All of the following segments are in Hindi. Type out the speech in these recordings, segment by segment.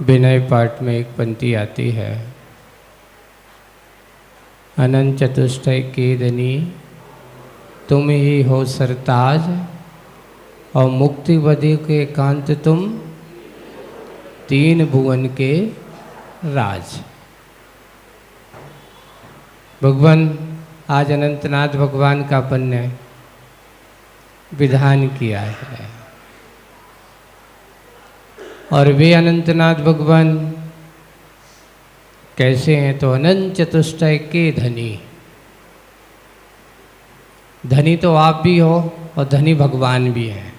विनय पाठ में एक पंक्ति आती है, अनंत चतुष्टय के धनी तुम ही हो सरताज, और मुक्ति बधि के कांत तुम तीन भुवन के राज। भगवान आज अनंतनाथ भगवान का अपन ने विधान किया है, और वे अनंतनाथ भगवान कैसे हैं तो अनंत चतुष्टय के धनी। धनी तो आप भी हो और धनी भगवान भी हैं,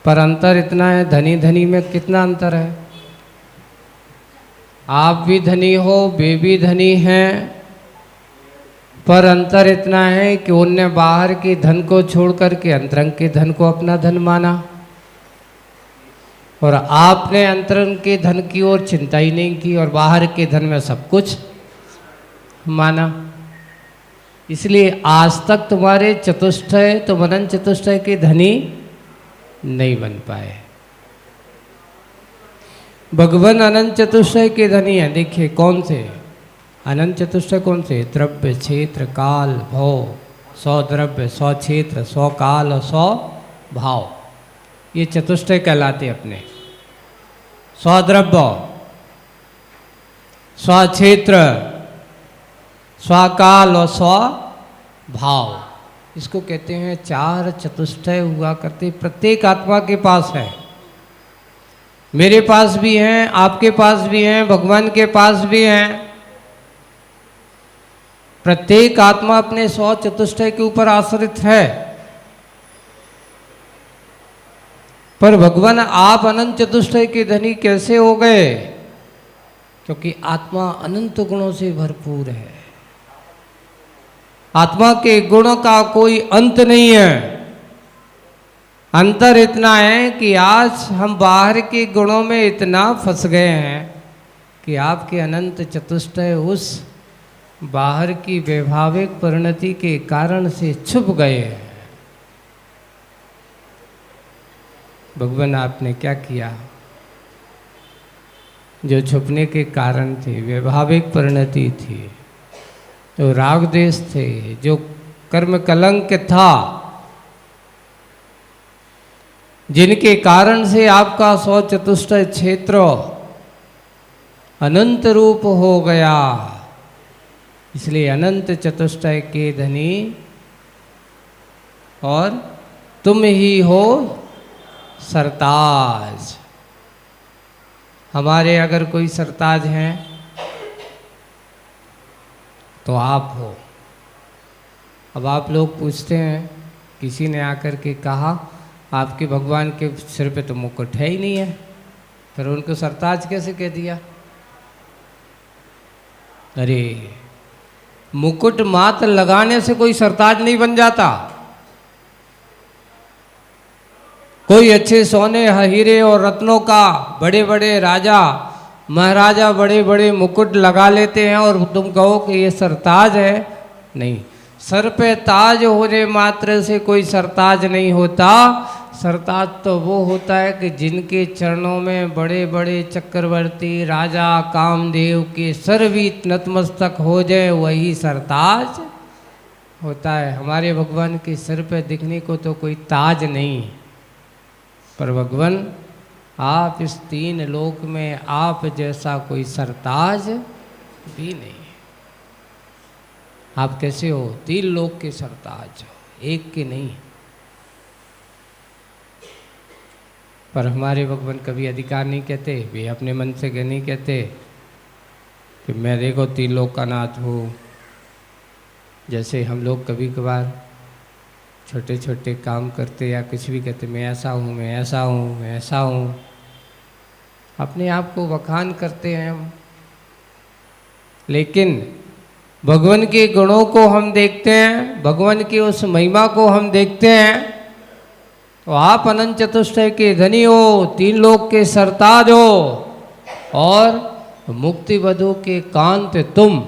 पर अंतर इतना है, धनी धनी में कितना अंतर है। आप भी धनी हो, वे भी धनी हैं, पर अंतर इतना है कि उनने बाहर के धन को छोड़ करके अंतरंग के धन को अपना धन माना, और आपने अंतरंग के धन की ओर चिंता ही नहीं की और बाहर के धन में सब कुछ माना। इसलिए आज तक तुम्हारे चतुष्टय तुम अनंत चतुष्टय के धनी नहीं बन पाए। भगवान अनंत चतुष्टय के धनी हैं। देखिए कौन से अनंत चतुष्टय, कौन से? द्रव्य, क्षेत्र, काल, भव। 100 द्रव्य, 100 क्षेत्र, 100 काल और 100 भाव, ये चतुष्टय कहलाते अपने। 100 द्रव्य, 100 क्षेत्र, 100 काल और 100 भाव, इसको कहते हैं चार चतुष्टय हुआ करते। प्रत्येक आत्मा के पास है, मेरे पास भी हैं, आपके पास भी हैं, भगवान के पास भी हैं। प्रत्येक आत्मा अपने 100 चतुष्टय के ऊपर आश्रित है। पर भगवान आप अनंत चतुष्टय के धनी कैसे हो गए? क्योंकि आत्मा अनंत गुणों से भरपूर है। आत्मा के गुणों का कोई अंत नहीं है। अंतर इतना है कि आज हम बाहर के गुणों में इतना फंस गए हैं कि आपके अनंत चतुष्टय उस बाहर की वैभाविक परिणति के कारण से छुप गए हैं। भगवान आपने क्या किया? जो छुपने के कारण थे, वैभाविक परिणति थी, जो राग देश थे, जो कर्म कलंक था, जिनके कारण से आपका 100 चतुष्टय क्षेत्र अनंत रूप हो गया, इसलिए अनंत चतुष्टय के धनी और तुम ही हो सरताज। हमारे अगर कोई सरताज हैं तो आप हो। अब आप लोग पूछते हैं, किसी ने आकर के कहा आपके भगवान के सिर पे तो मुकुट है ही नहीं है, फिर उनको सरताज कैसे कह दिया? अरे मुकुट मात्र लगाने से कोई सरताज नहीं बन जाता। कोई अच्छे सोने हीरे और रत्नों का बड़े बड़े राजा महाराजा बड़े बड़े मुकुट लगा लेते हैं और तुम कहो कि ये सरताज है? नहीं, सर पे ताज होने मात्र से कोई सरताज नहीं होता। सरताज तो वो होता है कि जिनके चरणों में बड़े बड़े चक्रवर्ती राजा कामदेव के सर भी नतमस्तक हो जाए, वही सरताज होता है। हमारे भगवान के सिर पे दिखने को तो कोई ताज नहीं, पर भगवान आप इस तीन लोक में आप जैसा कोई सरताज भी नहीं। आप कैसे हो? 3 लोक के सरताज हो, एक के नहीं। पर हमारे भगवान कभी अधिकार नहीं कहते, वे अपने मन से नहीं कहते कि मैं देखो 3 लोक का नाथ हूँ। जैसे हम लोग कभी कभार छोटे छोटे काम करते या कुछ भी कहते, मैं ऐसा हूँ, मैं ऐसा हूँ, मैं ऐसा हूँ, अपने आप को बखान करते हैं हम। लेकिन भगवान के गुणों को हम देखते हैं, भगवान की उस महिमा को हम देखते हैं, तो आप अनंत चतुष्टय के धनी हो, 3 लोक के सरताज हो, और मुक्ति वधु के कांत तुम।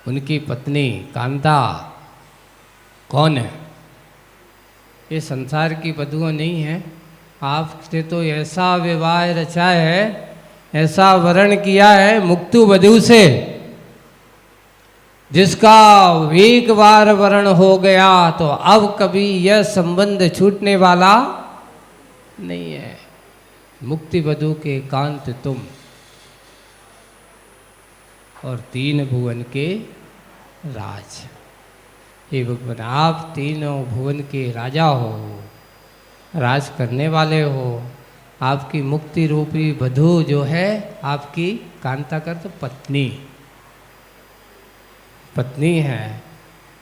उनकी पत्नी कांता कौन है? ये संसार की वधुएं नहीं है, आपने तो ऐसा विवाह रचा है, ऐसा वर्ण किया है मुक्तु वधू से, जिसका एक बार वर्ण हो गया तो अब कभी यह संबंध छूटने वाला नहीं है। मुक्ति वधू के कांत तुम और तीन भुवन के राज। हे भगवान, आप तीनों भुवन के राजा हो, राज करने वाले हो। आपकी मुक्ति रूपी वधू जो है आपकी कांता कर तो पत्नी पत्नी है,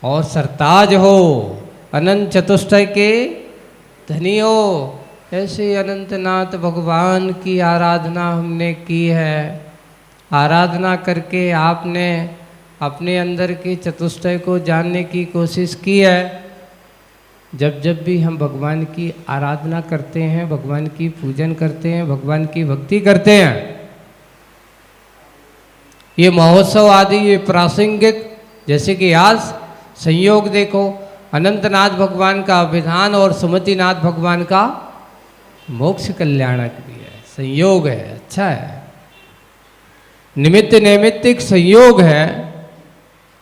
और सरताज हो, अनंत चतुष्टय के धनी हो। ऐसे अनंतनाथ भगवान की आराधना हमने की है। आराधना करके आपने अपने अंदर के चतुष्टय को जानने की कोशिश की है। जब जब भी हम भगवान की आराधना करते हैं, भगवान की पूजन करते हैं, भगवान की भक्ति करते हैं, ये महोत्सव आदि ये प्रासंगिक, जैसे कि आज संयोग देखो, अनंतनाथ भगवान का विधान और सुमतिनाथ भगवान का मोक्ष कल्याणक भी है, संयोग है, अच्छा है, निमित्त नैमित्तिक संयोग है।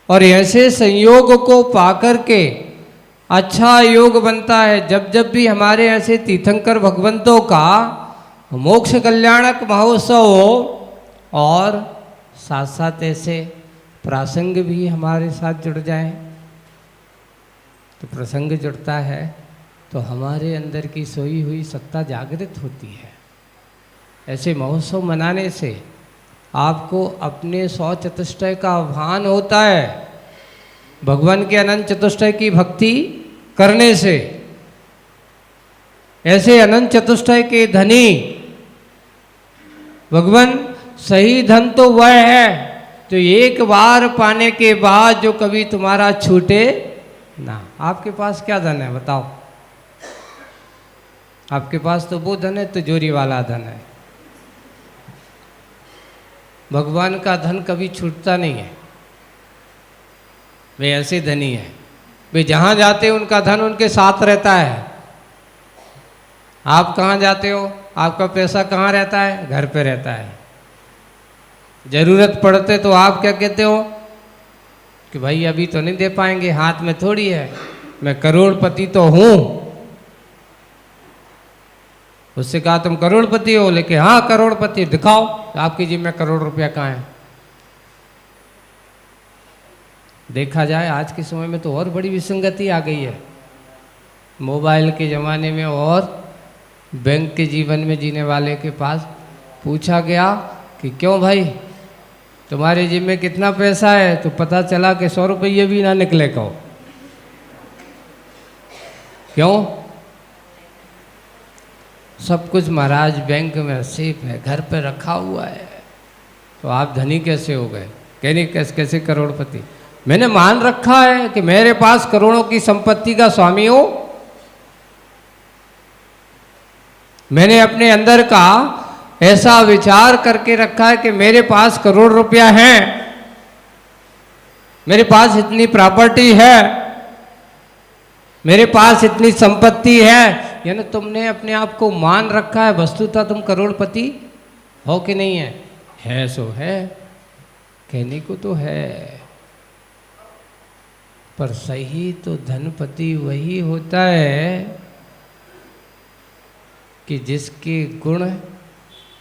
और ऐसे संयोग को पाकर के अच्छा योग बनता है। जब जब भी हमारे ऐसे तीर्थंकर भगवंतों का मोक्ष कल्याणक महोत्सव हो और साथ साथ ऐसे प्रसंग भी हमारे साथ जुड़ जाए, तो प्रसंग जुड़ता है तो हमारे अंदर की सोई हुई सत्ता जागृत होती है। ऐसे महोत्सव मनाने से आपको अपने 100 चतुष्टय का भान होता है। भगवान के अनंत चतुष्टय की भक्ति करने से ऐसे अनंत चतुष्टय के धनी भगवान, सही धन तो वह है तो एक बार पाने के बाद जो कभी तुम्हारा छूटे ना। आपके पास क्या धन है बताओ? आपके पास तो वो धन है, तिजोरी वाला धन है। भगवान का धन कभी छूटता नहीं है। वे ऐसे धनी है, वे जहाँ जाते हैं उनका धन उनके साथ रहता है। आप कहाँ जाते हो, आपका पैसा कहाँ रहता है? घर पे रहता है। जरूरत पड़ते तो आप क्या कहते हो कि भाई अभी तो नहीं दे पाएंगे, हाथ में थोड़ी है, मैं करोड़पति तो हूँ। उससे कहा तुम करोड़पति हो, लेकिन हाँ करोड़पति, दिखाओ आपकी जेब में करोड़ रुपया कहाँ है। देखा जाए आज के समय में तो और बड़ी विसंगति आ गई है। मोबाइल के ज़माने में और बैंक के जीवन में जीने वाले के पास पूछा गया कि क्यों भाई तुम्हारे जेब में कितना पैसा है, तो पता चला कि 100 रुपये भी ना निकले। कहो क्यों? सब कुछ महाराज बैंक में सेफ है, घर पे रखा हुआ है। तो आप धनी कैसे हो गए? कहने कैसे करोड़पति? मैंने मान रखा है कि मेरे पास करोड़ों की संपत्ति का स्वामी हूं। मैंने अपने अंदर का ऐसा विचार करके रखा है कि मेरे पास करोड़ रुपया है, मेरे पास इतनी प्रॉपर्टी है, मेरे पास इतनी संपत्ति है। यानी तुमने अपने आप को मान रखा है, वस्तुतः तुम करोड़पति हो कि नहीं है? है सो है, कहने को तो है, पर सही तो धनपति वही होता है कि जिसके गुण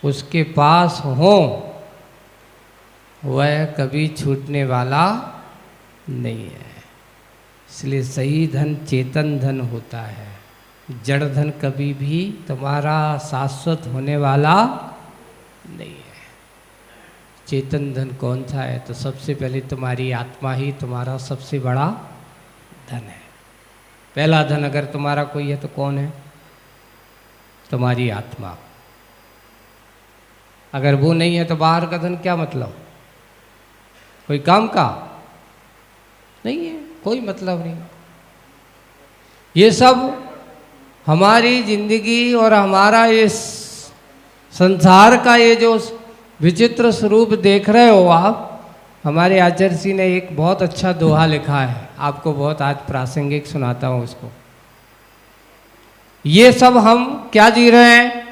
उसके पास हो, वह कभी छूटने वाला नहीं है। इसलिए सही धन चेतन धन होता है। जड़ धन कभी भी तुम्हारा शाश्वत होने वाला नहीं है। चेतन धन कौन सा है? तो सबसे पहले तुम्हारी आत्मा ही तुम्हारा सबसे बड़ा धन है। पहला धन अगर तुम्हारा कोई है तो कौन है? तुम्हारी आत्मा। अगर वो नहीं है तो बाहर का धन क्या मतलब? कोई काम का नहीं है, कोई मतलब नहीं। ये सब हमारी जिंदगी और हमारा इस संसार का ये जो विचित्र स्वरूप देख रहे हो आप, हमारे आचार्य जी ने एक बहुत अच्छा दोहा लिखा है, आपको बहुत आज प्रासंगिक सुनाता हूँ उसको। ये सब हम क्या जी रहे हैं?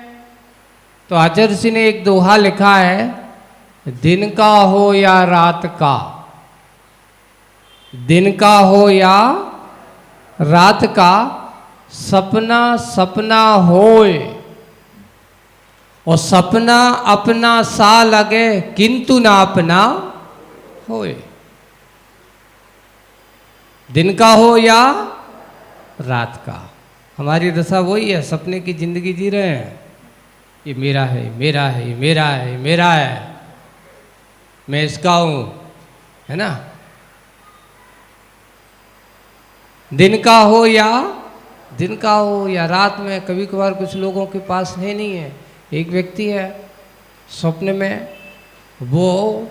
तो आचार्य ऋषि ने एक दोहा लिखा है, दिन का हो या रात का, दिन का हो या रात का, सपना सपना होए और सपना अपना सा लगे किंतु ना अपना होए। दिन का हो या रात का, हमारी दशा वही है, सपने की जिंदगी जी रहे हैं। ये मेरा है, मेरा है, ये मेरा है, ये मेरा है, मैं इसका हूं, है ना। दिन का हो या रात में, कभी कभार कुछ लोगों के पास है नहीं है। एक व्यक्ति है स्वप्न में, वो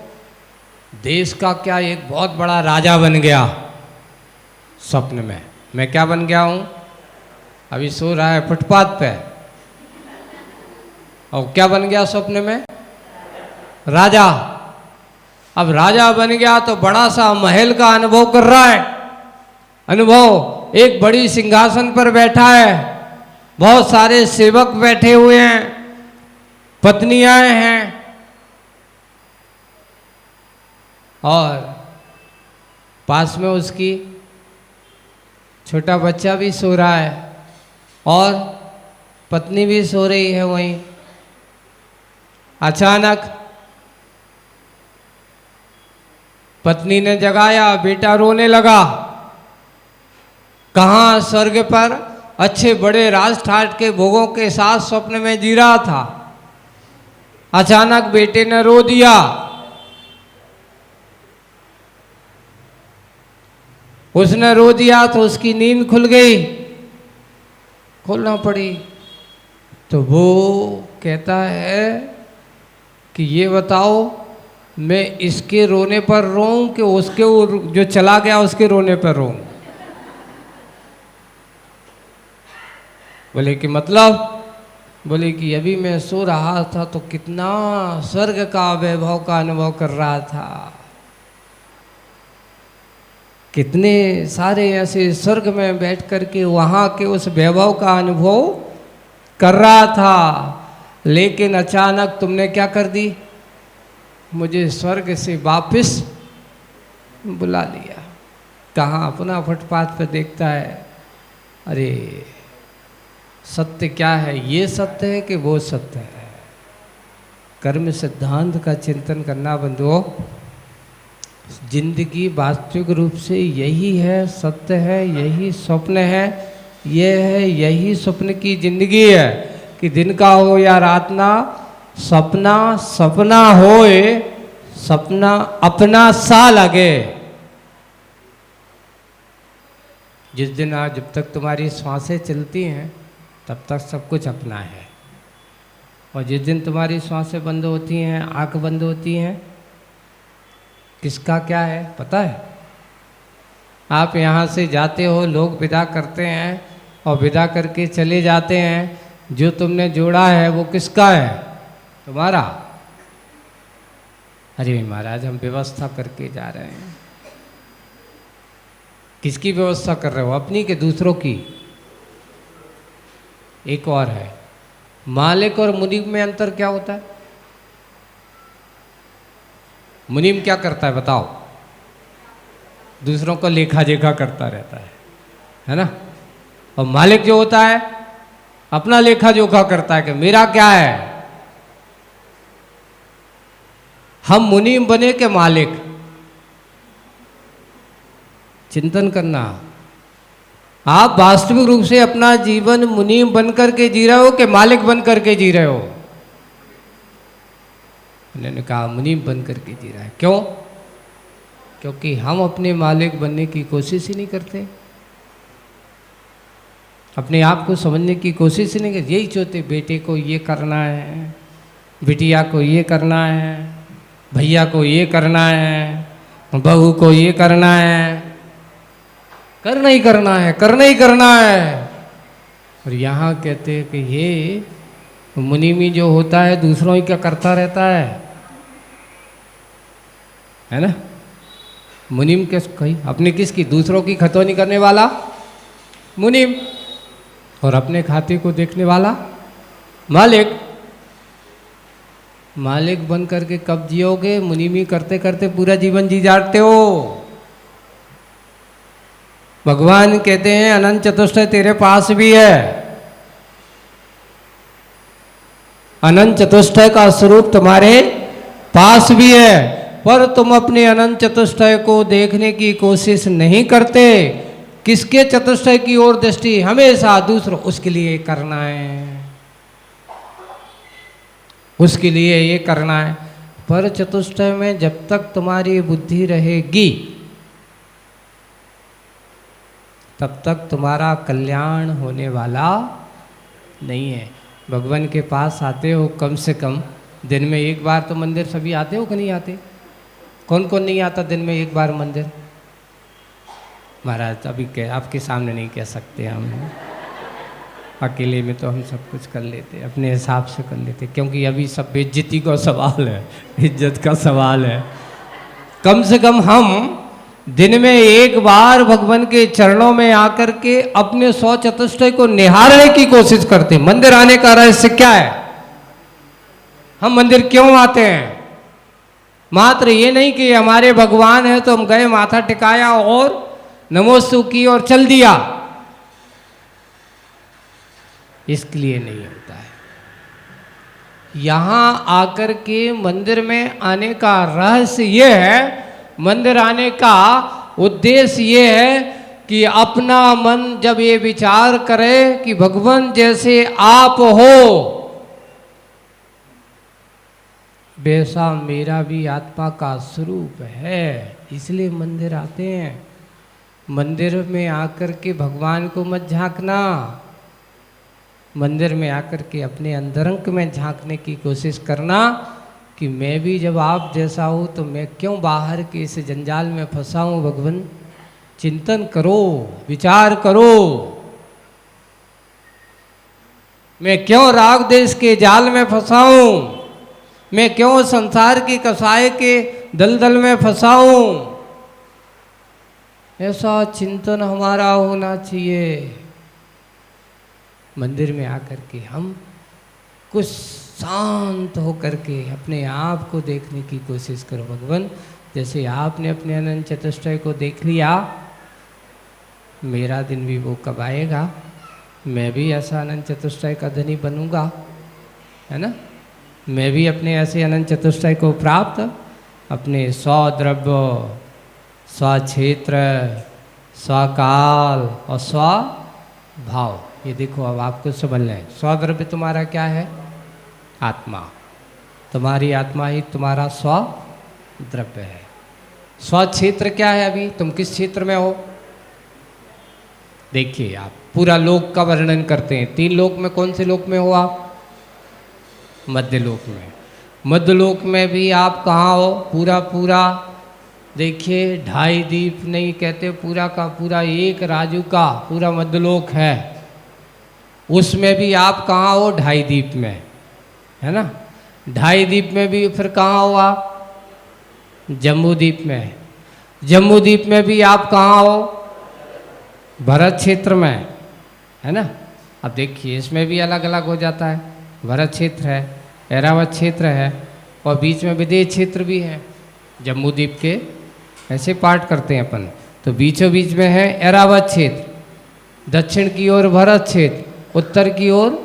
देश का क्या एक बहुत बड़ा राजा बन गया स्वप्न में। मैं क्या बन गया हूं? अभी सो रहा है फुटपाथ पे, और क्या बन गया स्वप्न में? राजा। अब राजा बन गया तो बड़ा सा महल का अनुभव कर रहा है। अनुभव, एक बड़ी सिंहासन पर बैठा है, बहुत सारे सेवक बैठे हुए हैं, पत्नियां हैं, और पास में उसकी छोटा बच्चा भी सो रहा है, और पत्नी भी सो रही है वहीं। अचानक पत्नी ने जगाया, बेटा रोने लगा। कहाँ? स्वर्ग पर अच्छे बड़े राज ठाट के भोगों के साथ स्वप्न में जी रहा था। अचानक बेटे ने रो दिया। उसने रो दिया तो उसकी नींद खुल गई, खोलना पड़ी। तो वो कहता है कि ये बताओ, मैं इसके रोने पर रोऊं कि उसके जो चला गया उसके रोने पर रोऊं? बोले कि मतलब? बोले कि अभी मैं सो रहा था तो कितना स्वर्ग का वैभव का अनुभव कर रहा था, कितने सारे ऐसे स्वर्ग में बैठ कर के वहाँ के उस वैभव का अनुभव कर रहा था, लेकिन अचानक तुमने क्या कर दी? मुझे स्वर्ग से वापस बुला लिया। कहाँ? अपना फुटपाथ पे देखता है, अरे सत्य क्या है? ये सत्य है कि वो सत्य है? कर्म सिद्धांत का चिंतन करना बंधुओं, जिंदगी वास्तविक रूप से यही है, सत्य है, यही स्वप्न है, ये है, यही स्वप्न की जिंदगी है कि दिन का हो या रात ना, सपना सपना होए, सपना अपना सा लगे। जिस दिन आज जब तक तुम्हारी सांसें चलती हैं तब तक सब कुछ अपना है, और जिस दिन तुम्हारी सांसें बंद होती हैं, आंख बंद होती हैं, किसका क्या है पता है? आप यहाँ से जाते हो, लोग विदा करते हैं और विदा करके चले जाते हैं, जो तुमने जोड़ा है वो किसका है? तुम्हारा। अरे महाराज, हम व्यवस्था करके जा रहे हैं। किसकी व्यवस्था कर रहे हो? अपनी के दूसरों की? एक और है, मालिक और मुनीम में अंतर क्या होता है? मुनीम क्या करता है बताओ? दूसरों को लेखा जोखा करता रहता है ना। और मालिक जो होता है अपना लेखा जोखा करता है कि मेरा क्या है। हम मुनीम बने के मालिक? चिंतन करना। आप वास्तविक रूप से अपना जीवन मुनीम बनकर के जी रहे हो कि मालिक बनकर के जी रहे हो? उन्होंने कहा मुनीम बनकर के जी रहा है। क्यों? क्योंकि हम अपने मालिक बनने की कोशिश ही नहीं करते, अपने आप को समझने की कोशिश ही नहीं करते। यही चाहते, बेटे को ये करना है, बिटिया को ये करना है, भैया को ये करना है, बहू को ये करना है, करना ही करना है, करना ही करना है। और यहाँ कहते हैं कि ये मुनीमी जो होता है दूसरों ही क्या करता रहता है ना। मुनीम किस कही? अपने किसकी? दूसरों की खतौनी करने वाला मुनीम। और अपने खाते को देखने वाला मालिक। मालिक बन करके कब जियोगे? मुनीमी करते करते पूरा जीवन जी जाते हो। भगवान कहते हैं अनंत चतुष्टय तेरे पास भी है, अनंत चतुष्टय का स्वरूप तुम्हारे पास भी है, पर तुम अपने अनंत चतुष्टय को देखने की कोशिश नहीं करते। किसके चतुष्टय की ओर दृष्टि? हमेशा दूसरों, उसके लिए करना है, उसके लिए ये करना है। पर चतुष्टय में जब तक तुम्हारी बुद्धि रहेगी तब तक तुम्हारा कल्याण होने वाला नहीं है। भगवान के पास आते हो कम से कम दिन में एक बार तो मंदिर सभी आते हो कि नहीं आते? कौन कौन नहीं आता दिन में एक बार मंदिर? महाराज अभी आपके सामने नहीं कह सकते हम, अकेले में तो हम सब कुछ कर लेते, अपने हिसाब से कर लेते, क्योंकि अभी सब बेइज्जती का सवाल है, इज्जत का सवाल है। कम से कम हम दिन में एक बार भगवान के चरणों में आकर के अपने 100 चतुष्टय को निहारने की कोशिश करते। मंदिर आने का रहस्य क्या है? हम मंदिर क्यों आते हैं? मात्र ये नहीं कि हमारे भगवान है तो हम गए, माथा टिकाया और नमोस्तु की और चल दिया, इसके लिए नहीं होता है। यहां आकर के मंदिर में आने का रहस्य ये है, मंदिर आने का उद्देश्य ये है कि अपना मन जब ये विचार करे कि भगवान जैसे आप हो वैसा मेरा भी आत्मा का स्वरूप है, इसलिए मंदिर आते हैं। मंदिर में आकर के भगवान को मत झांकना, मंदिर में आकर के अपने अंतरंग में झांकने की कोशिश करना कि मैं भी जब आप जैसा हूँ तो मैं क्यों बाहर के इस जंजाल में फंसा हूँ। भगवान चिंतन करो, विचार करो, मैं क्यों राग देश के जाल में फंसा हूँ, मैं क्यों संसार की कसाई के दलदल में फंसा हूँ। ऐसा चिंतन हमारा होना चाहिए। मंदिर में आकर के हम कुछ शांत होकर के अपने आप को देखने की कोशिश करो। भगवान जैसे आपने अपने अनंत चतुष्टय को देख लिया, मेरा दिन भी वो कब आएगा, मैं भी ऐसा अनंत चतुष्टय का धनी बनूंगा, है ना। मैं भी अपने ऐसे अनंत चतुष्टय को प्राप्त अपने स्वद्रव्य, स्वक्षेत्र, स्वकाल और स्वभाव, ये देखो अब आपको समझना है। स्वद्रव्य तुम्हारा क्या है? आत्मा, तुम्हारी आत्मा ही तुम्हारा स्वद्रव्य है। स्वक्षेत्र क्या है? अभी तुम किस क्षेत्र में हो? देखिए आप पूरा लोक का वर्णन करते हैं, 3 लोक में कौन से लोक में हो आप? मध्य लोक में। मध्य लोक में भी आप कहाँ हो? पूरा पूरा देखिए 2.5 दीप नहीं कहते, पूरा का पूरा एक राजू का पूरा मध्यलोक है, उसमें भी आप कहाँ हो? 2.5 दीप में, है ना। 2.5 दीप में भी फिर कहाँ हो आप? जम्बू द्वीप में। जम्बू द्वीप में भी आप कहाँ हो? भरत क्षेत्र में, है ना। अब देखिए इसमें भी अलग अलग हो जाता है, भरत क्षेत्र है, ऐरावत क्षेत्र है और बीच में विदेश क्षेत्र भी है। जम्बू द्वीप के ऐसे पार्ट करते हैं अपन, तो बीचों बीच में है ऐरावत क्षेत्र, दक्षिण की ओर भरत क्षेत्र, उत्तर की ओर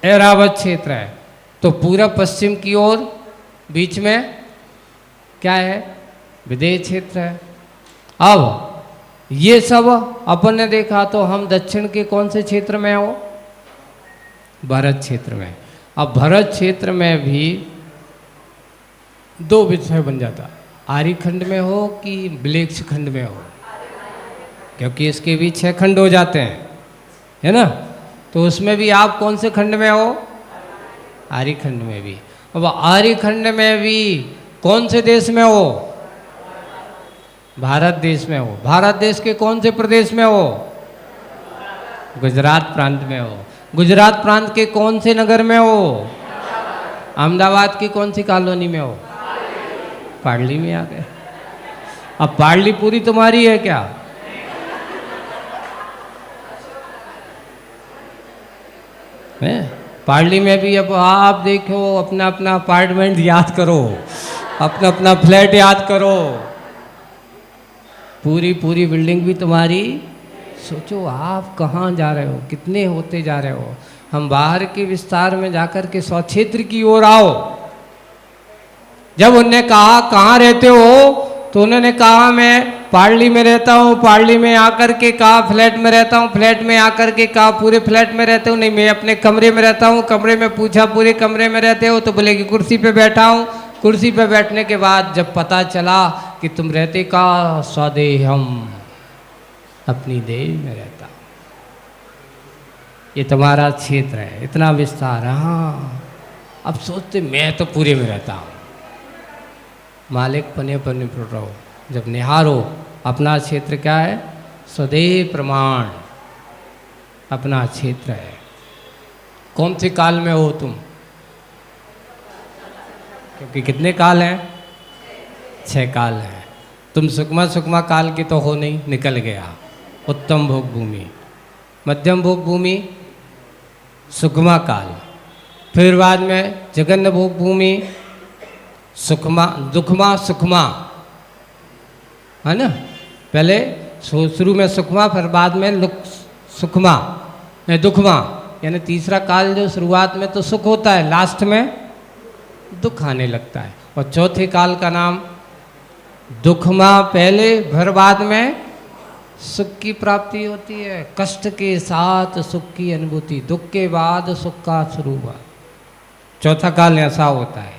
ऐरावत क्षेत्र है, तो पूरब पश्चिम की ओर बीच में क्या है? विदेश क्षेत्र है। अब ये सब अपन ने देखा तो हम दक्षिण के कौन से क्षेत्र में हो? भरत क्षेत्र में। अब भरत क्षेत्र में भी 2 विषय बन जाता, आर्य खंड में हो कि ब्लेक्ष खंड में हो, क्योंकि इसके भी 6 खंड हो जाते हैं, है ना। तो उसमें भी आप कौन से खंड में हो? आर्य खंड में भी। अब आर्य खंड में भी कौन से देश में हो? भारत देश में हो। भारत देश के कौन से प्रदेश में हो? गुजरात प्रांत में हो। गुजरात प्रांत के कौन से नगर में हो? अहमदाबाद की कौन सी कॉलोनी में हो? पाडली में आ गए। अब पाडली पूरी तुम्हारी है क्या? है। पार्ली में भी अब आप देखो, अपना अपना अपार्टमेंट याद करो, अपना अपना फ्लैट याद करो, पूरी पूरी बिल्डिंग भी तुम्हारी। सोचो आप कहाँ जा रहे हो, कितने होते जा रहे हो। हम बाहर के विस्तार में जाकर के स्वक्षेत्र की ओर आओ। जब उनने कहा कहाँ रहते हो, तो उन्होंने कहा मैं पार्ली में रहता हूँ। पार्ली में आकर के कहा फ्लैट में रहता हूँ। फ्लैट में आकर के कहा पूरे फ्लैट में रहते हूँ। नहीं, मैं अपने कमरे में रहता हूँ। कमरे में पूछा पूरे कमरे में रहते हो, तो बोले कि कुर्सी पे बैठा हूँ। कुर्सी पे बैठने के बाद जब पता चला कि तुम रहते का स्वदेहम, अपनी देह में रहता हूँ, ये तुम्हारा क्षेत्र है, इतना विस्तार। हाँ, अब सोचते मैं तो पूरे में रहता हूँ। मालिक पने पर निपुण रहो, जब निहारो अपना क्षेत्र क्या है, स्वदेह प्रमाण अपना क्षेत्र है। कौन से काल में हो तुम, क्योंकि कितने काल हैं, 6 काल हैं। तुम सुकमा सुकमा काल की तो हो नहीं, निकल गया। उत्तम भोग भूमि, मध्यम भोग भूमि, सुकमा काल, फिर बाद में जगन्न भोग भूमि, सुखमा दुखमा सुखमा, है ना। पहले शुरू में सुखमा, फिर बाद में सुखमा दुखमा, यानी तीसरा काल जो शुरुआत में तो सुख होता है, लास्ट में दुख आने लगता है। और चौथे काल का नाम दुखमा पहले, फिर बाद में सुख की प्राप्ति होती है। कष्ट के साथ सुख की अनुभूति, दुख के बाद सुख का शुरुआत, चौथा काल ऐसा होता है।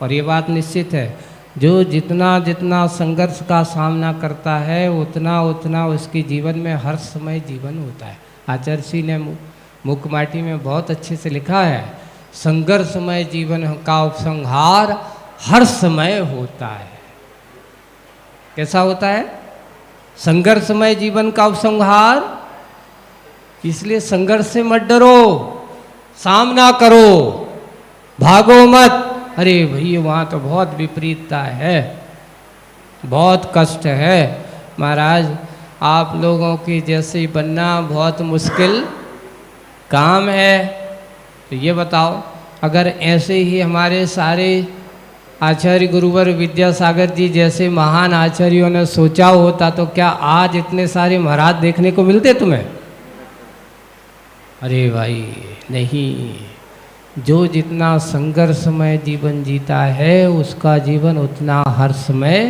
और ये बात निश्चित है, जो जितना जितना संघर्ष का सामना करता है उतना उतना उसके जीवन में हर समय जीवन होता है। आचार्य श्री ने मुकमाटी में बहुत अच्छे से लिखा है, संघर्षमय जीवन का उपसंहार हर समय होता है। कैसा होता है संघर्षमय जीवन का उपसंहार? इसलिए संघर्ष से मत डरो, सामना करो, भागो मत। अरे भैया वहाँ तो बहुत विपरीतता है, बहुत कष्ट है महाराज, आप लोगों की जैसे बनना बहुत मुश्किल काम है। तो ये बताओ, अगर ऐसे ही हमारे सारे आचार्य गुरुवर विद्यासागर जी जैसे महान आचार्यों ने सोचा होता तो क्या आज इतने सारे महाराज देखने को मिलते तुम्हें? अरे भाई नहीं, जो जितना संघर्षमय जीवन जीता है उसका जीवन उतना हर समय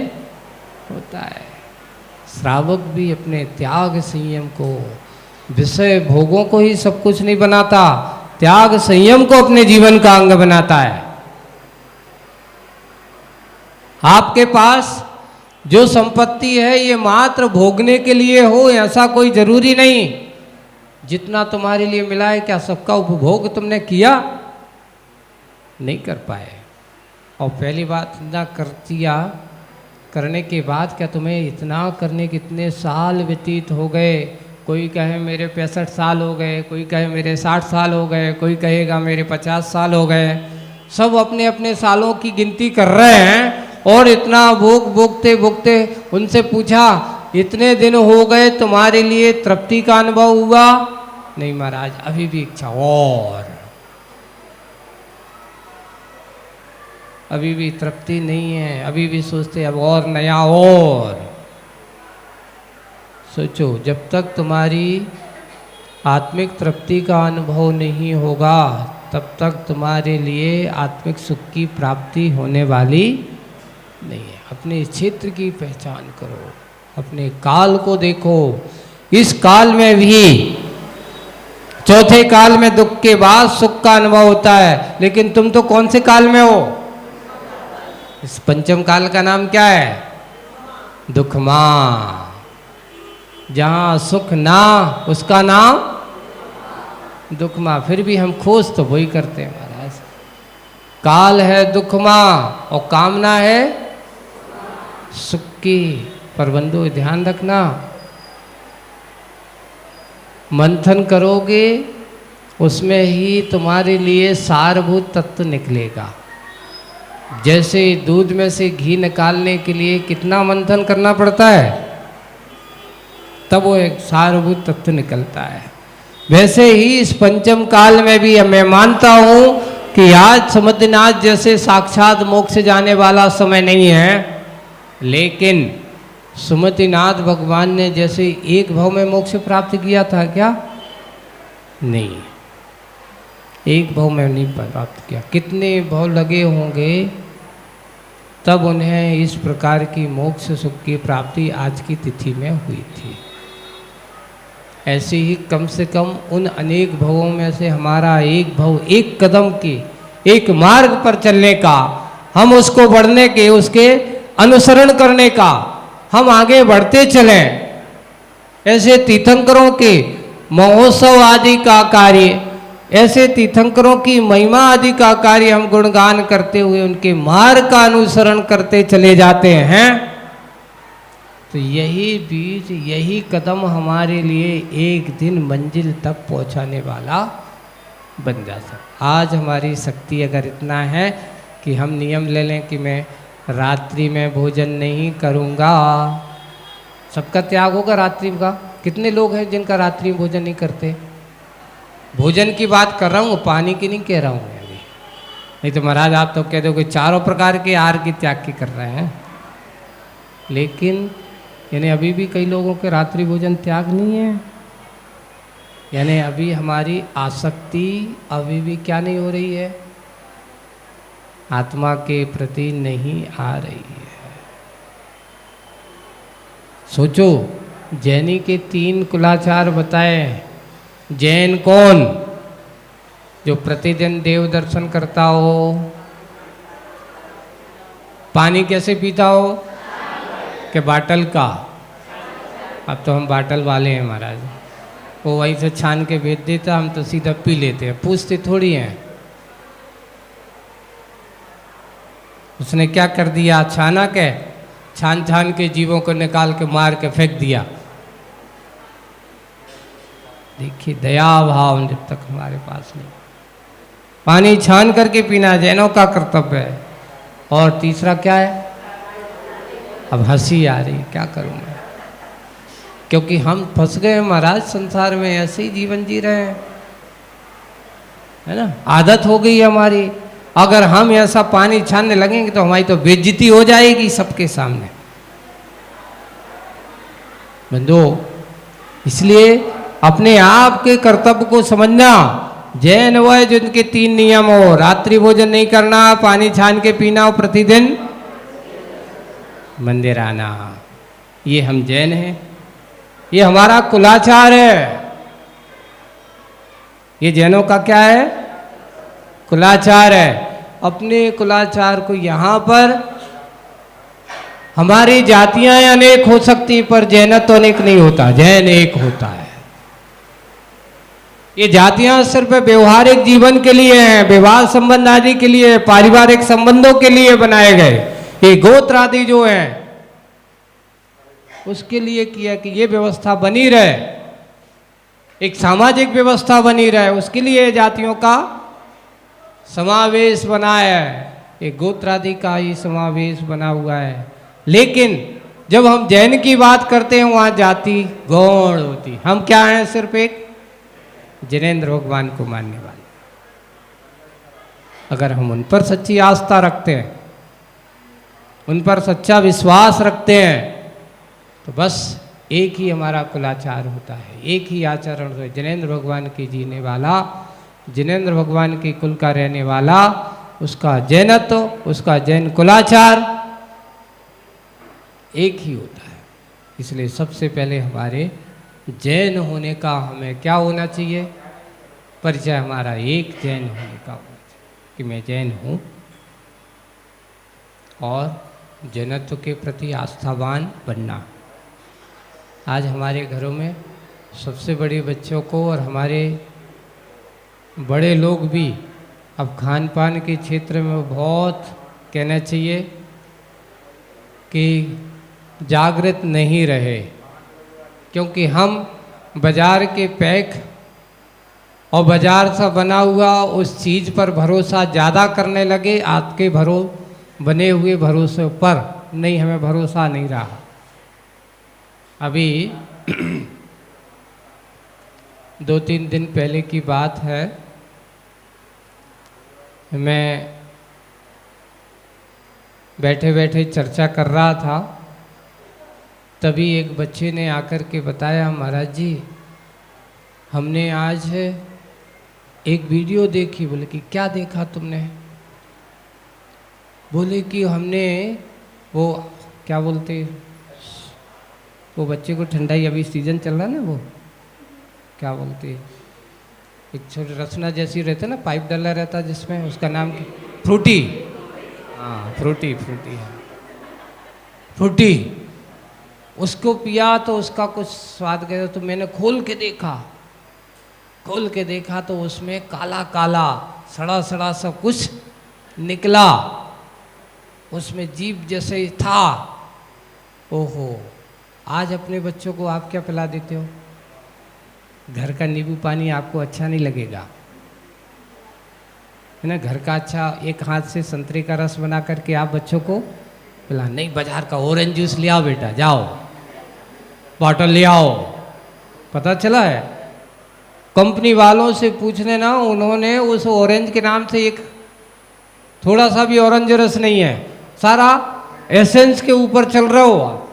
होता है। श्रावक भी अपने त्याग संयम को, विषय भोगों को ही सब कुछ नहीं बनाता, त्याग संयम को अपने जीवन का अंग बनाता है। आपके पास जो संपत्ति है ये मात्र भोगने के लिए हो ऐसा कोई जरूरी नहीं। जितना तुम्हारे लिए मिला है क्या सबका उपभोग तुमने किया? नहीं कर पाए। और पहली बात, इतना कर दिया, करने के बाद क्या तुम्हें इतना करने कितने साल व्यतीत हो गए? कोई कहे मेरे 65 साल हो गए, कोई कहे मेरे 60 साल हो गए, कोई कहेगा मेरे 50 साल हो गए। सब अपने अपने सालों की गिनती कर रहे हैं और इतना भोगते भोगते उनसे पूछा इतने दिन हो गए तुम्हारे लिए तृप्ति का अनुभव हुआ? नहीं महाराज, अभी भी इच्छा और, अभी भी तृप्ति नहीं है, अभी भी सोचते अब और नया और। सोचो, जब तक तुम्हारी आत्मिक तृप्ति का अनुभव नहीं होगा तब तक तुम्हारे लिए आत्मिक सुख की प्राप्ति होने वाली नहीं है। अपने क्षेत्र की पहचान करो, अपने काल को देखो। इस काल में भी, चौथे काल में दुख के बाद सुख का अनुभव होता है, लेकिन तुम तो कौन से काल में हो? इस पंचम काल का नाम क्या है? दुखमा। जहाँ सुख ना उसका नाम दुखमा। फिर भी हम खोज तो वही करते हैं महाराज। काल है दुखमा और कामना है सुख की। पर बंधु ध्यान रखना, मंथन करोगे उसमें ही तुम्हारे लिए सारभूत तत्व निकलेगा। जैसे दूध में से घी निकालने के लिए कितना मंथन करना पड़ता है, तब वो एक सारभूत तत्व निकलता है। वैसे ही इस पंचम काल में भी मैं मानता हूं कि आज समुद्रनाथ जैसे साक्षात मोक्ष जाने वाला समय नहीं है, लेकिन सुमतिनाथ भगवान ने जैसे एक भव में मोक्ष प्राप्त किया था क्या? नहीं, एक भव में नहीं प्राप्त किया। कितने भव लगे होंगे तब उन्हें इस प्रकार की मोक्ष सुख की प्राप्ति आज की तिथि में हुई थी। ऐसे ही कम से कम उन अनेक भवों में से हमारा एक भव, एक कदम की, एक मार्ग पर चलने का, हम उसको बढ़ने के, उसके अनुसरण करने का, हम आगे बढ़ते चलें। ऐसे तीर्थंकरों के महोत्सव आदि का कार्य, ऐसे तीर्थंकरों की महिमा आदि का कार्य हम गुणगान करते हुए उनके मार्ग का अनुसरण करते चले जाते हैं, तो यही बीज, यही कदम हमारे लिए एक दिन मंजिल तक पहुंचाने वाला बन जाता। आज हमारी शक्ति अगर इतना है कि हम नियम ले लें कि मैं रात्रि में भोजन नहीं करूंगा, सबका त्याग होगा रात्रि का। कितने लोग हैं जिनका रात्रि में भोजन नहीं करते? भोजन की बात कर रहा हूँ, पानी की नहीं कह रहा हूँ मैं अभी। नहीं तो महाराज आप तो कह दो कि चारों प्रकार के आहार की त्याग की कर रहे हैं, लेकिन यानी अभी भी कई लोगों के रात्रि भोजन त्याग नहीं है। यानी अभी हमारी आसक्ति अभी भी क्या नहीं हो रही है? आत्मा के प्रति नहीं आ रही है। सोचो, जैनी के 3 कुलाचार बताए। जैन कौन? जो प्रतिदिन देव दर्शन करता हो, पानी कैसे पीता हो? के बाटल का। अब तो हम बाटल वाले हैं महाराज, वो वहीं से छान के भेज देता, हम तो सीधा पी लेते हैं, पूछते थोड़ी हैं। उसने क्या कर दिया? छाना के छान छान के जीवों को निकाल के मार के फेंक दिया। देखिए दया भाव जब तक हमारे पास नहीं। पानी छान करके पीना जैनों का कर्तव्य है। और तीसरा क्या है? अब हंसी आ रही, क्या करूं मैं, क्योंकि हम फंस गए महाराज संसार में, ऐसे ही जीवन जी रहे हैं, है ना, आदत हो गई हमारी। अगर हम ऐसा पानी छानने लगेंगे तो हमारी तो बेइज्जती हो जाएगी सबके सामने। बंधु, इसलिए अपने आप के कर्तव्य को समझना। जैन वो है जिनके 3 नियम हो, रात्रि भोजन नहीं करना, पानी छान के पीना और प्रतिदिन मंदिर आना। ये हम जैन हैं, ये हमारा कुलाचार है। ये जैनों का क्या है? कुलाचार है। अपने कुलाचार को यहाँ पर, हमारी जातियां अनेक हो सकती पर जैनत्व अनेक नहीं होता, जैन एक होता है। ये जातियां सिर्फ व्यवहारिक जीवन के लिए हैं, विवाह संबंध आदि के लिए, पारिवारिक संबंधों के लिए बनाए गए। ये गोत्र आदि जो है उसके लिए किया कि ये व्यवस्था बनी रहे, एक सामाजिक व्यवस्था बनी रहे, उसके लिए जातियों का समावेश बनाया है। एक गोत्र आदि का ही समावेश बना हुआ है। लेकिन जब हम जैन की बात करते हैं वहां जाति गौण होती। हम क्या हैं? सिर्फ एक जिनेंद्र भगवान को मानने वाले। अगर हम उन पर सच्ची आस्था रखते हैं, उन पर सच्चा विश्वास रखते हैं, तो बस एक ही हमारा कुलाचार होता है, एक ही आचरण होता है। जिनेंद्र भगवान की जीने वाला, जिनेंद्र भगवान के कुल का रहने वाला, उसका जैनत्व, उसका जैन कुलाचार एक ही होता है। इसलिए सबसे पहले हमारे जैन होने का हमें क्या होना चाहिए? परिचय हमारा एक जैन होने का होना चाहिए कि मैं जैन हूँ, और जैनत्व के प्रति आस्थावान बनना। आज हमारे घरों में सबसे बड़े बच्चों को और हमारे बड़े लोग भी अब खान पान के क्षेत्र में बहुत कहना चाहिए कि जागृत नहीं रहे, क्योंकि हम बाजार के पैक और बाजार से बना हुआ उस चीज़ पर भरोसा ज़्यादा करने लगे। आपके बने हुए भरोसे पर नहीं, हमें भरोसा नहीं रहा। अभी 2-3 दिन पहले की बात है, मैं बैठे बैठे चर्चा कर रहा था, तभी एक बच्चे ने आकर के बताया, महाराज जी हमने आज एक वीडियो देखी। बोले कि क्या देखा तुमने? बोले कि हमने वो क्या बोलते, वो बच्चे को ठंडाई, अभी सीजन चल रहा है ना, वो क्या बोलते, एक छोटी रसना जैसी रहता ना, पाइप डाला रहता जिसमें, उसका नाम क्या? फ्रूटी। हाँ फ्रूटी है, फ्रूटी। उसको पिया तो उसका कुछ स्वाद गया, तो मैंने खोल के देखा तो उसमें काला काला सड़ा सड़ा सब कुछ निकला, उसमें जीभ जैसे ही था। ओहो, आज अपने बच्चों को आप क्या पिला देते हो? घर का नींबू पानी आपको अच्छा नहीं लगेगा, है ना? घर का अच्छा एक हाथ से संतरे का रस बना करके आप बच्चों को पिला, नहीं बाजार का ऑरेंज जूस ले आओ बेटा, जाओ बॉटल ले आओ। पता चला है, कंपनी वालों से पूछने ना, उन्होंने उस ऑरेंज के नाम से एक थोड़ा सा भी ऑरेंज रस नहीं है, सारा एसेंस के ऊपर चल रहे हो आप,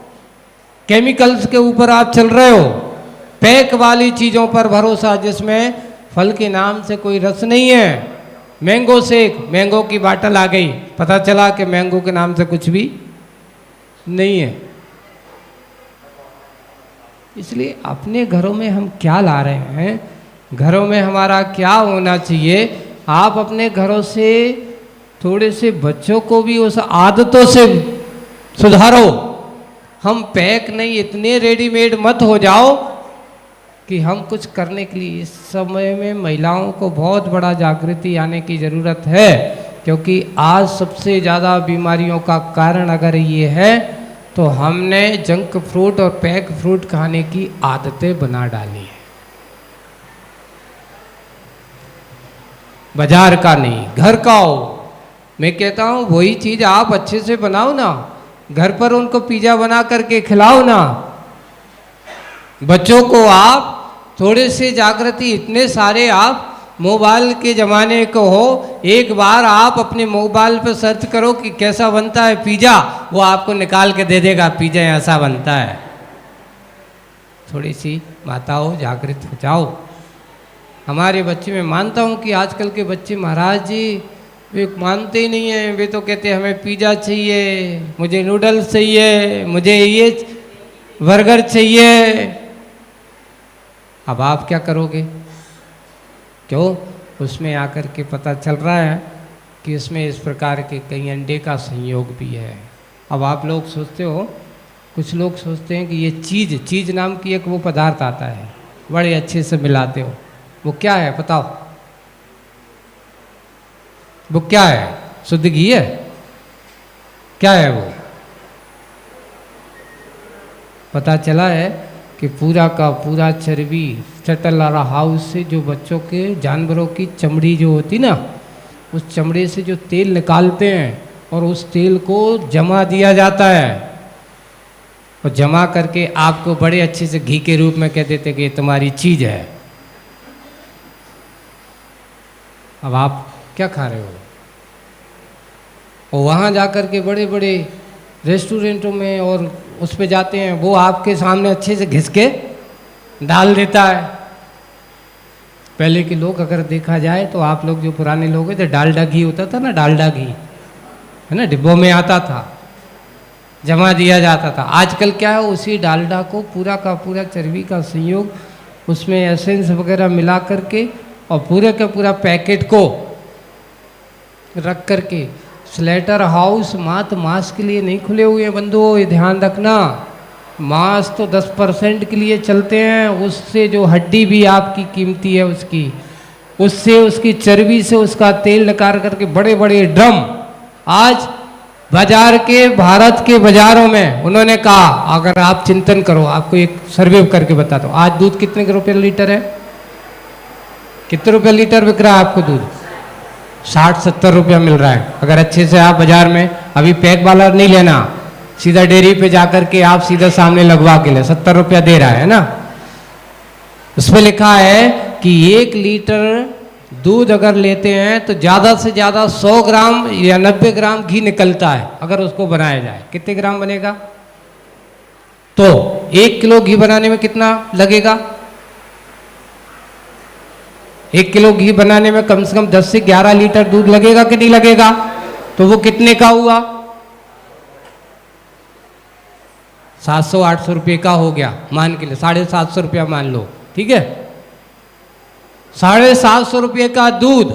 केमिकल्स के ऊपर आप चल रहे हो, पैक वाली चीज़ों पर भरोसा जिसमें फल के नाम से कोई रस नहीं है। मैंगो शेक, मैंगो की बाटल आ गई, पता चला कि मैंगो के नाम से कुछ भी नहीं है। इसलिए अपने घरों में हम क्या ला रहे हैं, घरों में हमारा क्या होना चाहिए, आप अपने घरों से थोड़े से बच्चों को भी उस आदतों से सुधारो। हम पैक नहीं, इतने रेडीमेड मत हो जाओ कि हम कुछ करने के लिए। इस समय में महिलाओं को बहुत बड़ा जागृति आने की ज़रूरत है, क्योंकि आज सबसे ज़्यादा बीमारियों का कारण अगर ये है तो हमने जंक फ्रूट और पैक फ्रूट खाने की आदतें बना डाली है। बाजार का नहीं, घर का हो। मैं कहता हूँ वही चीज़ आप अच्छे से बनाओ ना, घर पर उनको पिज़्ज़ा बना करके खिलाओ ना। बच्चों को आप थोड़े से जागृति, इतने सारे आप मोबाइल के ज़माने को हो, एक बार आप अपने मोबाइल पर सर्च करो कि कैसा बनता है पिज़्ज़ा, वो आपको निकाल के दे देगा, पिज़्ज़ा ऐसा बनता है। थोड़ी सी माताओं जागृत हो जाओ। हमारे बच्चे, मैं मानता हूँ कि आजकल के बच्चे महाराज जी वे मानते ही नहीं हैं, वे तो कहते हैं हमें पिज़्ज़ा चाहिए, मुझे नूडल्स चाहिए, मुझे ये बर्गर चाहिए। अब आप क्या करोगे? क्यों? उसमें आकर के पता चल रहा है कि इसमें इस प्रकार के कई अंडे का संयोग भी है। अब आप लोग सोचते हो, कुछ लोग सोचते हैं कि ये चीज़ नाम की एक वो पदार्थ आता है, बड़े अच्छे से मिलाते हो, वो क्या है बताओ? वो क्या है? शुद्ध घी है? क्या है वो? पता चला है कि पूरा का पूरा चर्बी चटल हाउस से जो बच्चों के जानवरों की चमड़ी जो होती ना, उस चमड़े से जो तेल निकालते हैं और उस तेल को जमा दिया जाता है, और जमा करके आपको बड़े अच्छे से घी के रूप में कह देते कि ये तुम्हारी चीज़ है। अब आप क्या खा रहे हो? और वहाँ जाकर के बड़े बड़े रेस्टोरेंटों में और उस पे जाते हैं, वो आपके सामने अच्छे से घिस के डाल देता है। पहले के लोग अगर देखा जाए तो आप लोग जो पुराने लोग हैं, तो डालडा घी होता था ना, डालडा घी है ना, डिब्बों में आता था, जमा दिया जाता था। आजकल क्या है, उसी डालडा को पूरा का पूरा चर्बी का संयोग उसमें एसेंस वगैरह मिला करके और पूरे का पूरा पैकेट को रख करके, स्लेटर हाउस मात्र मांस के लिए नहीं खुले हुए हैं बंधुओं, ये ध्यान रखना। मांस तो 10% के लिए चलते हैं, उससे जो हड्डी भी आपकी कीमती है उसकी, उससे उसकी चर्बी से उसका तेल निकाल करके बड़े बड़े ड्रम आज बाजार के, भारत के बाजारों में उन्होंने कहा, अगर आप चिंतन करो, आपको एक सर्वे करके बताता हूँ, आज दूध कितने रुपये लीटर है? कितने रुपये लीटर बिक रहा है आपको दूध? 60-70 रुपया मिल रहा है। अगर अच्छे से आप बाजार में, अभी पैक वाला नहीं लेना, सीधा डेयरी पे जाकर के आप सीधा सामने लगवा के ले, 70 रुपया दे रहा है ना। उसमें लिखा है कि 1 लीटर दूध अगर लेते हैं तो ज़्यादा से ज़्यादा 100 ग्राम या 90 ग्राम घी निकलता है। अगर उसको बनाया जाए कितने ग्राम बनेगा? तो 1 किलो घी बनाने में कितना लगेगा? 1 किलो घी बनाने में कम से कम 10 से 11 लीटर दूध लगेगा कि नहीं लगेगा? तो वो कितने का हुआ? 700-800 रुपये का हो गया, मान के लिए 750 रुपया मान लो, ठीक है। 750 रुपये का दूध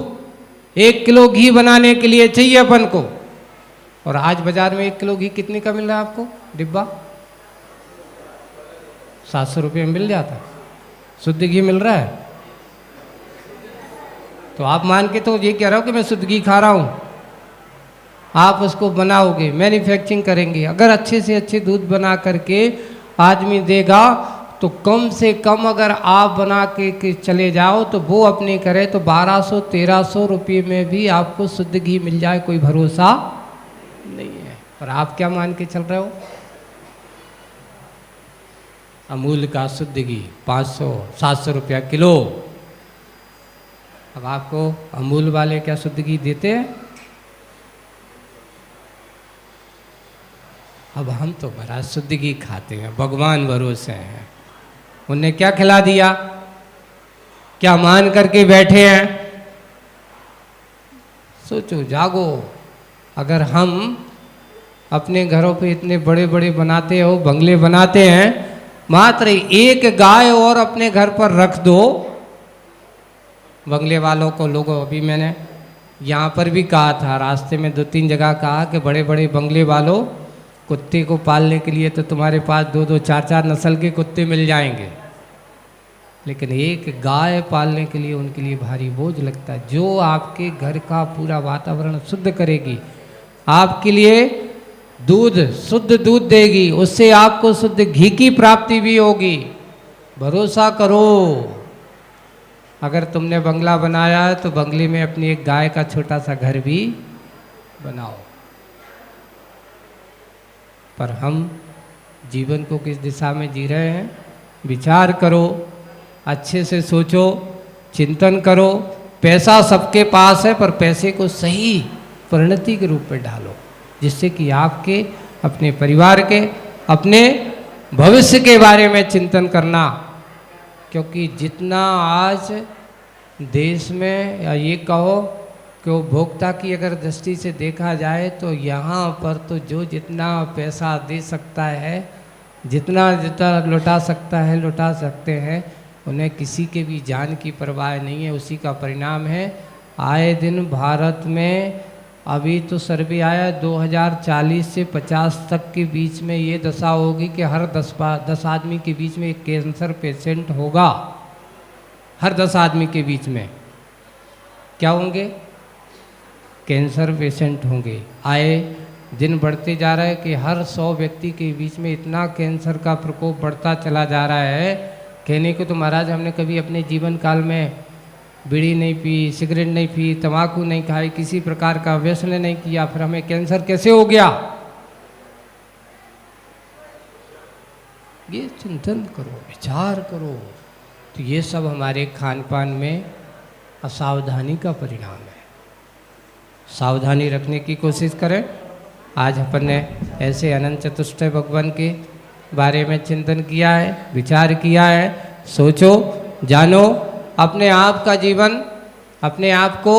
1 किलो घी बनाने के लिए चाहिए अपन को। और आज बाजार में 1 किलो घी कितने का मिल रहा है आपको डिब्बा? 700 रुपये में मिल जाता है, शुद्ध घी मिल रहा है। तो आप मान के तो ये कह रहा हो कि मैं शुद्ध घी खा रहा हूँ, आप उसको बनाओगे, मैन्युफैक्चरिंग करेंगे, अगर अच्छे से अच्छे दूध बना करके आदमी देगा तो कम से कम अगर आप बना के चले जाओ तो वो अपने करे तो 1200-1300 रुपये में भी आपको शुद्ध घी मिल जाए, कोई भरोसा नहीं है। पर आप क्या मान के चल रहे हो? अमूल का शुद्ध घी 500-700 रुपया किलो। अब आपको अमूल वाले क्या शुद्ध घी देते हैं? अब हम तो बड़ा शुद्ध घी खाते हैं, भगवान भरोसे हैं। उन्हें क्या खिला दिया, क्या मान करके बैठे हैं? सोचो, जागो। अगर हम अपने घरों पे इतने बड़े बड़े बनाते हो, बंगले बनाते हैं, मात्र एक गाय और अपने घर पर रख दो, बंगले वालों को लोगों, अभी मैंने यहाँ पर भी कहा था, रास्ते में 2-3 जगह कहा कि बड़े बड़े बंगले वालों, कुत्ते को पालने के लिए तो तुम्हारे पास 2-2, 4-4 नस्ल के कुत्ते मिल जाएंगे, लेकिन एक गाय पालने के लिए उनके लिए भारी बोझ लगता है, जो आपके घर का पूरा वातावरण शुद्ध करेगी, आपके लिए दूध, शुद्ध दूध देगी, उससे आपको शुद्ध घी की प्राप्ति भी होगी। भरोसा करो। अगर तुमने बंगला बनाया है तो बंगले में अपनी एक गाय का छोटा सा घर भी बनाओ। पर हम जीवन को किस दिशा में जी रहे हैं, विचार करो, अच्छे से सोचो, चिंतन करो। पैसा सबके पास है, पर पैसे को सही परिणति के रूप में डालो, जिससे कि आपके, अपने परिवार के, अपने भविष्य के बारे में चिंतन करना। क्योंकि जितना आज देश में, या ये कहो कि उपभोक्ता की अगर दृष्टि से देखा जाए तो यहाँ पर तो जो जितना पैसा दे सकता है, जितना लुटा सकता है, लुटा सकते हैं, उन्हें किसी के भी जान की परवाह नहीं है। उसी का परिणाम है आए दिन भारत में, अभी तो सर्वे आया 2040 से 50 तक के बीच में ये दशा होगी कि हर 10 आदमी के बीच में एक कैंसर पेशेंट होगा। हर 10 आदमी के बीच में क्या होंगे? कैंसर पेशेंट होंगे। आए दिन बढ़ते जा रहा है कि हर 100 व्यक्ति के बीच में इतना कैंसर का प्रकोप बढ़ता चला जा रहा है। कहने को तो महाराज हमने कभी अपने जीवन काल में बीड़ी नहीं पी, सिगरेट नहीं पी, तंबाकू नहीं खाई, किसी प्रकार का व्यसन नहीं किया, फिर हमें कैंसर कैसे हो गया? ये चिंतन करो, विचार करो। तो ये सब हमारे खान पान में असावधानी का परिणाम है। सावधानी रखने की कोशिश करें। आज अपन ने ऐसे अनंत चतुष्टय भगवान के बारे में चिंतन किया है, विचार किया है। सोचो, जानो, अपने आप का जीवन, अपने आप को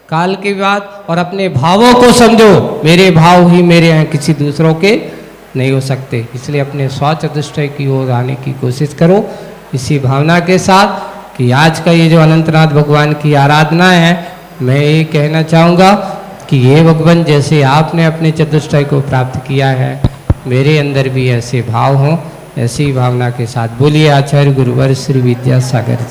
काल के बाद, और अपने भावों को समझो। मेरे भाव ही मेरे हैं, किसी दूसरों के नहीं हो सकते। इसलिए अपने स्वचतुष्टय की ओर आने की कोशिश करो, इसी भावना के साथ कि आज का ये जो अनंतनाथ भगवान की आराधना है, मैं ये कहना चाहूँगा कि ये भगवान जैसे आपने अपने चतुष्टय को प्राप्त किया है, मेरे अंदर भी ऐसे भाव हों। ऐसी भावना के साथ बोलिए आचार्य गुरुवर श्री विद्यासागर।